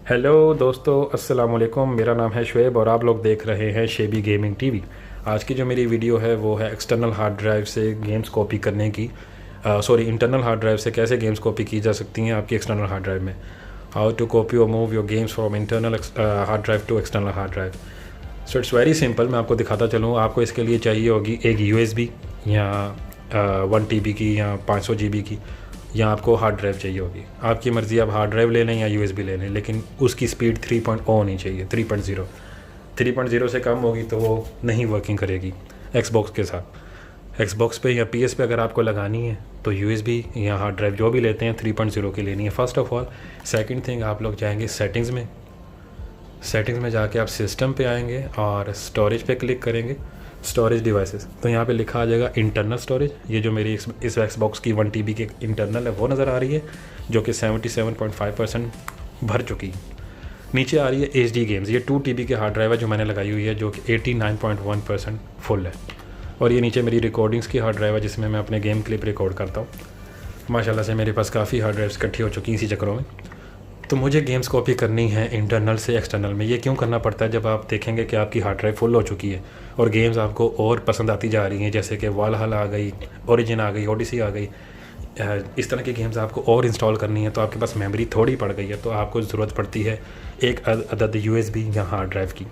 Hello दोस्तों, अस्सलाम वालेकुम। मेरा नाम है शुएब और आप लोग देख रहे हैं शेबी गेमिंग टीवी। आज की जो मेरी वीडियो है वो है एक्सटर्नल हार्ड ड्राइव से गेम्स कॉपी करने की। इंटरनल हार्ड ड्राइव से कैसे गेम्स कॉपी की जा सकती हैं आपकी एक्सटर्नल हार्ड ड्राइव में। हाउ टू कॉपी और move your games from internal hard drive to external hard drive. So it's very simple. मैं आपको दिखाता चलूँ। आपको इसके लिए चाहिए होगी एक USB या 1 TB की या 500 GB की, या आपको हार्ड ड्राइव चाहिए होगी। आपकी मर्ज़ी, आप हार्ड ड्राइव ले लें या USB ले लें, लेकिन उसकी स्पीड 3.0 होनी चाहिए। 3.0 से कम होगी तो वो नहीं वर्किंग करेगी Xbox के साथ। Xbox पे या PS पे अगर आपको लगानी है तो USB या हार्ड ड्राइव जो भी लेते हैं 3.0 की लेनी है first of all. Second thing, आप लोग जाएंगे सेटिंग्स में जाके आप सिस्टम पे आएंगे और स्टोरेज पे क्लिक करेंगे, स्टोरेज डिवाइसेस। तो यहाँ पे लिखा आ जाएगा इंटरनल स्टोरेज। ये जो मेरी इस Xbox की 1 TB की इंटरनल है वो नज़र आ रही है, जो कि 77.5% भर चुकी। नीचे आ रही है HD गेम्स। ये 2 TB के हार्ड ड्राइव है जो मैंने लगाई हुई है, जो कि 89.1% फुल है। और ये नीचे मेरी रिकॉर्डिंग्स की हार्ड ड्राइव है जिसमें मैं अपने गेम क्लिप रिकॉर्ड करता हूँ। माशाल्लाह से मेरे पास काफ़ी हार्ड ड्राइव्स इकट्ठी हो चुकी इसी चक्करों में। तो मुझे गेम्स कॉपी करनी है इंटरनल से एक्सटर्नल में। ये क्यों करना पड़ता है? जब आप देखेंगे कि आपकी हार्ड ड्राइव फुल हो चुकी है और गेम्स आपको और पसंद आती जा रही हैं, जैसे कि वालहल्ला आ गई, ओरिजिन आ गई, ओडिसी आ गई, इस तरह की गेम्स आपको और इंस्टॉल करनी है, तो आपके पास मेमोरी थोड़ी पड़ गई है, तो आपको ज़रूरत पड़ती है एक अदद USB या हार्ड ड्राइव की,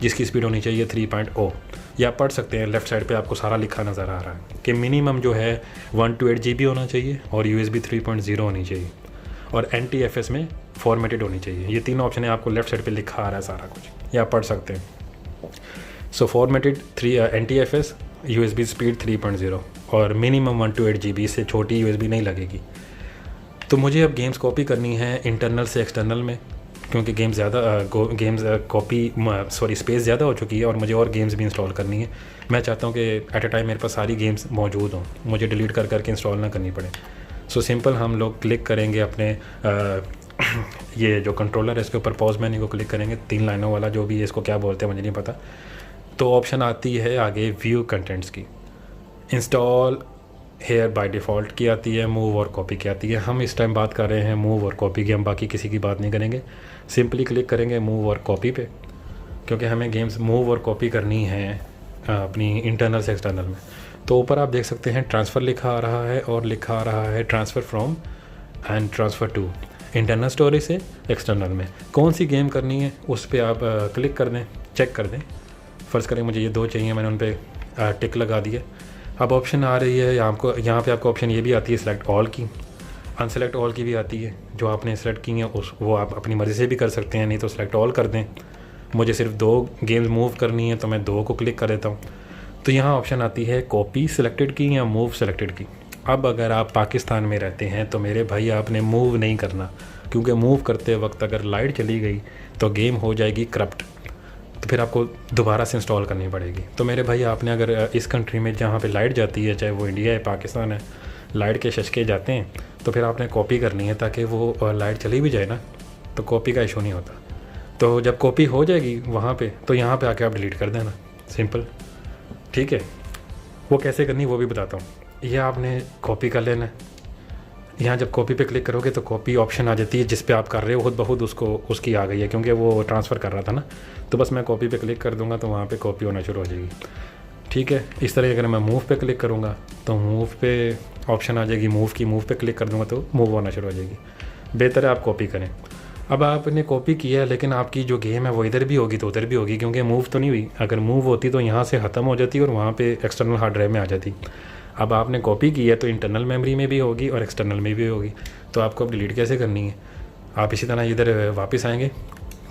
जिसकी स्पीड होनी चाहिए 3.0। या पढ़ सकते हैं, लेफ़्ट साइड पे आपको सारा लिखा नज़र आ रहा है कि मिनिमम जो है 128 GB होना चाहिए और USB 3.0 होनी चाहिए और NTFS में फॉर्मेटेड होनी चाहिए। ये तीनों ऑप्शन है, आपको लेफ़्ट साइड पे लिखा आ रहा है सारा कुछ, या पढ़ सकते हैं। सो फॉर्मेटेड NTFS, USB स्पीड 3.0 और मिनिमम 128 GB, से छोटी USB नहीं लगेगी। तो मुझे अब गेम्स कॉपी करनी है इंटरनल से एक्सटर्नल में, क्योंकि स्पेस ज़्यादा हो चुकी है और मुझे और गेम्स भी इंस्टॉल करनी है। मैं चाहता हूँ कि एट अ टाइम मेरे पास सारी गेम्स मौजूद हों, मुझे डिलीट कर करके इंस्टॉल ना करनी पड़े। सो सिंपल, हम लोग क्लिक करेंगे अपने ये जो कंट्रोलर है इसके ऊपर, पॉज मेन्यू को क्लिक करेंगे, 3 लाइनों वाला, जो भी है इसको क्या बोलते हैं मुझे नहीं पता। तो ऑप्शन आती है आगे व्यू कंटेंट्स की, इंस्टॉल हेयर बाय डिफ़ॉल्ट की आती है, मूव और कॉपी की आती है। हम इस टाइम बात कर रहे हैं मूव और कॉपी की, हम बाकी किसी की बात नहीं करेंगे। सिंपली क्लिक करेंगे मूव और कॉपी पे, क्योंकि हमें गेम्स मूव और कॉपी करनी है अपनी इंटरनल से एक्सटर्नल में। तो ऊपर आप देख सकते हैं ट्रांसफ़र लिखा आ रहा है और लिखा आ रहा है transfer from and transfer to. Internal storage से एक्सटर्नल में कौन सी गेम करनी है उस पर आप क्लिक कर दें, चेक कर दें। फ़र्ज़ करें मुझे ये 2 चाहिए, मैंने उन पर टिक लगा दिया। अब ऑप्शन आ रही है यहाँ पे आपको ऑप्शन ये भी आती है सेलेक्ट ऑल की, अनसेलेक्ट ऑल की भी आती है। जो आपने सेलेक्ट की हैं वो आप अपनी मर्ज़ी से भी कर सकते हैं, नहीं तो सेलेक्ट ऑल कर दें। मुझे सिर्फ 2 गेम्स मूव करनी है तो मैं 2 को क्लिक कर देता हूँ। तो यहाँ ऑप्शन आती है कॉपी सेलेक्टेड की या मूव सेलेक्टेड की। अब अगर आप पाकिस्तान में रहते हैं तो मेरे भाई आपने मूव नहीं करना, क्योंकि मूव करते वक्त अगर लाइट चली गई तो गेम हो जाएगी करप्ट, तो फिर आपको दोबारा से इंस्टॉल करनी पड़ेगी। तो मेरे भाई आपने अगर इस कंट्री में जहाँ पे लाइट जाती है, चाहे वो इंडिया है पाकिस्तान है, लाइट के शशके जाते हैं, तो फिर आपने कॉपी करनी है ताकि वो लाइट चली भी जाए ना तो कॉपी का इशू नहीं होता। तो जब कॉपी हो जाएगी वहाँ पे, तो यहाँ पे आके आप डिलीट कर देना, सिंपल, ठीक है। वो कैसे करनी वो भी बताता हूँ। यह आपने कॉपी कर लेना है। यहाँ जब कॉपी पे क्लिक करोगे तो कॉपी ऑप्शन आ जाती है, जिस पे आप कर रहे हो खुद ब खुद उसकी आ गई है, क्योंकि वो ट्रांसफ़र कर रहा था ना। तो बस मैं कॉपी पे क्लिक कर दूँगा तो वहाँ पे कॉपी होना शुरू हो जाएगी, ठीक है। इस तरह अगर मैं मूव पे क्लिक करूँगा तो मूव पे ऑप्शन आ जाएगी मूव की, मूव पे क्लिक कर दूँगा तो मूव होना शुरू हो जाएगी। बेहतर है आप कॉपी करें। अब आपने कॉपी किया है, लेकिन आपकी जो गेम है वो इधर भी होगी तो उधर भी होगी, क्योंकि मूव तो नहीं हुई। अगर मूव होती तो यहाँ से ख़त्म हो जाती और वहाँ पे एक्सटर्नल हार्ड ड्राइव में आ जाती। अब आपने कॉपी की है तो इंटरनल मेमोरी में भी होगी और एक्सटर्नल में भी होगी। तो आपको अब डिलीट कैसे करनी है? आप इसी तरह इधर वापस आएंगे,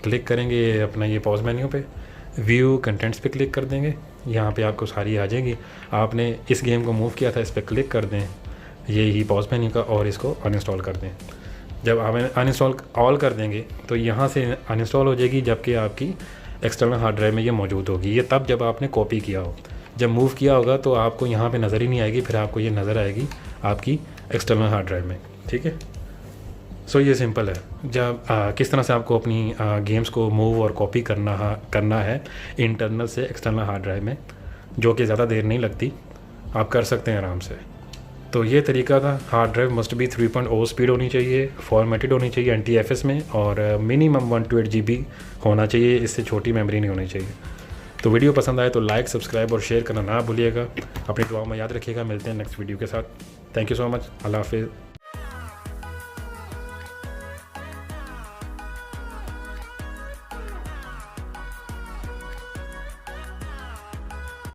क्लिक करेंगे अपना ये पॉज मेन्यू पे, व्यू कंटेंट्स पे क्लिक कर देंगे। यहाँ पे आपको सारी आ जाएगी। आपने इस गेम को मूव किया था, इस पर क्लिक कर दें, ये ही पॉज मेन्यू का, और इसको अनइंस्टॉल कर दें। जब आप अनइंस्टॉल ऑल कर देंगे तो यहाँ से अनइंस्टॉल हो जाएगी, जबकि आपकी एक्सटर्नल हार्ड ड्राइव में ये मौजूद होगी। ये तब जब आपने कॉपी किया हो। जब मूव किया होगा तो आपको यहाँ पे नज़र ही नहीं आएगी, फिर आपको ये नज़र आएगी आपकी एक्सटर्नल हार्ड ड्राइव में, ठीक है। सो ये सिंपल है। जब किस तरह से आपको अपनी गेम्स को मूव और कॉपी करना है इंटरनल से एक्सटर्नल हार्ड ड्राइव में, जो कि ज़्यादा देर नहीं लगती, आप कर सकते हैं आराम से। तो ये तरीका था। Hard drive must be 3.0 speed होनी चाहिए, फॉर्मेटेड होनी चाहिए NTFS में, और मिनिमम 128 GB होना चाहिए, इससे छोटी मेमोरी नहीं होनी चाहिए। तो वीडियो पसंद आए तो लाइक, सब्सक्राइब और शेयर करना ना भूलिएगा। अपनी दुआ में याद रखिएगा। मिलते हैं नेक्स्ट वीडियो के साथ। Thank you so much. अल्लाह हाफिज़।